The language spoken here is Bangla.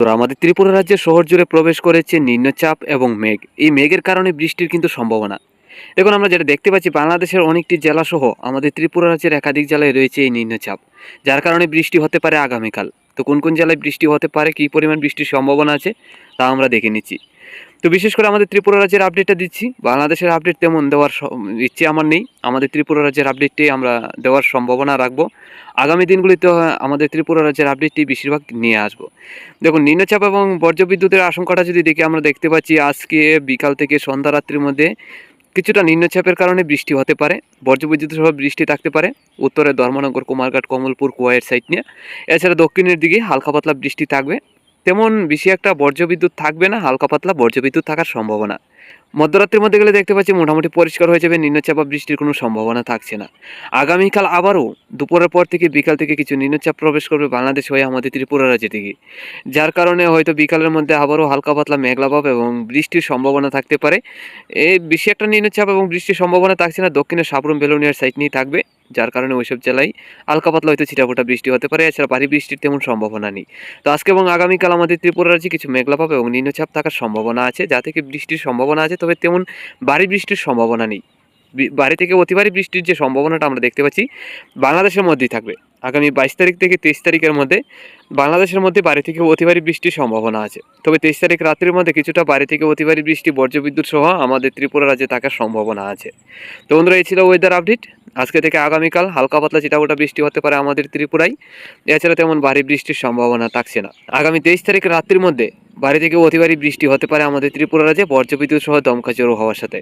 তো আমাদের ত্রিপুরা রাজ্যের শহর জুড়ে প্রবেশ করেছে নিম্নচাপ এবং মেঘ। এই মেঘের কারণে বৃষ্টির কিন্তু সম্ভাবনা। দেখুন, আমরা যেটা দেখতে পাচ্ছি, বাংলাদেশের অনেকটি জেলাসহ আমাদের ত্রিপুরা রাজ্যের একাধিক জেলায় রয়েছে এই নিম্নচাপ, যার কারণে বৃষ্টি হতে পারে আগামীকাল। তো কোন কোন জেলায় বৃষ্টি হতে পারে, কী পরিমাণ বৃষ্টির সম্ভাবনা আছে, তা আমরা দেখে নিচ্ছি। তো বিশেষ করে আমাদের ত্রিপুরা রাজ্যের আপডেটটা দিচ্ছি। বাংলাদেশের আপডেট তেমন দেওয়ার ইচ্ছে আমার নেই। আমাদের ত্রিপুরা রাজ্যের আপডেটটি আমরা দেওয়ার সম্ভাবনা রাখবো। আগামী দিনগুলিতে আমাদের ত্রিপুরা রাজ্যের আপডেটটি বেশিরভাগ নিয়ে আসবো। দেখুন, নিম্নচাপ এবং বজ্রবিদ্যুতের আশঙ্কাটা যদি দেখি, আমরা দেখতে পাচ্ছি আজকে বিকাল থেকে সন্ধ্যা রাত্রির মধ্যে কিছুটা নিম্নচাপের কারণে বৃষ্টি হতে পারে। বজ্রবিদ্যুৎ সহ বৃষ্টি থাকতে পারে উত্তরে ধর্মনগর, কুমারঘাট, কমলপুর, কুয়াইয়ের সাইড নিয়ে। এছাড়া দক্ষিণের দিকে হালকা পাতলা বৃষ্টি থাকবে। তেমন বেশি একটা বজ্রবিদ্যুৎ থাকবে না, হালকা পাতলা বজ্রবিদ্যুৎ থাকার সম্ভাবনা। মধ্যরাত্রির মধ্যে গেলে দেখতে পাচ্ছি মোটামুটি পরিষ্কার হয়ে যাবে, নিম্নচাপ বা বৃষ্টির কোনো সম্ভাবনা থাকছে না। আগামীকাল আবারও দুপুরের পর থেকে বিকাল থেকে কিছু নিম্নচাপ প্রবেশ করবে বাংলাদেশ হয়ে আমাদের ত্রিপুরা রাজ্যের দিকে, যার কারণে হয়তো বিকালের মধ্যে আবারও হালকা পাতলা মেঘলাভাব এবং বৃষ্টির সম্ভাবনা থাকতে পারে। এই বেশি একটা নিম্নচাপ এবং বৃষ্টির সম্ভাবনা থাকছে না, দক্ষিণে সাবরুম বেলোনিয়ার সাইড নিয়ে থাকবে, যার কারণে ওইসব জেলায় হালকা পাতলা হয়তো ছিটাফোটা বৃষ্টি হতে পারে। এছাড়া ভারী বৃষ্টির তেমন সম্ভাবনা নেই। তো আজকে এবং আগামীকাল আমাদের ত্রিপুরা রাজ্যে কিছু মেঘলাভাব এবং নিম্নচাপ থাকার সম্ভাবনা আছে, যা থেকে বৃষ্টির সম্ভাবনা আছে, তবে তেমন ভারী বৃষ্টির সম্ভাবনা নেই। ভারী থেকে অতি ভারী বৃষ্টির যে সম্ভাবনাটা আমরা দেখতে পাচ্ছি বাংলাদেশের মধ্যেই থাকবে। আগামী 22 তারিখ থেকে 23 তারিখের মধ্যে বাংলাদেশের মধ্যে ভারী থেকে অতি ভারী বৃষ্টির সম্ভাবনা আছে। তবে 23 তারিখ রাত্রির মধ্যে কিছুটা ভারী থেকে অতি ভারী বৃষ্টি, বজ্রবিদ্যুৎ সহ আমাদের ত্রিপুরা রাজ্যে থাকার সম্ভাবনা আছে। তো বন্ধুরা, এই ছিল ওয়েদার আপডেট। আজকে থেকে আগামীকাল হালকা পাতলা চিটাফোটা বৃষ্টি হতে পারে আমাদের ত্রিপুরায়। এছাড়া তেমন ভারী বৃষ্টির সম্ভাবনা থাকছে না। আগামী 23 তারিখ রাত্রির মধ্যে ভারী থেকে অতি ভারী বৃষ্টি হতে পারে আমাদের ত্রিপুরা রাজ্যে, বজ্রবিদ্যুৎ সহ দমকা ঝোড়ো হওয়ার সাথে।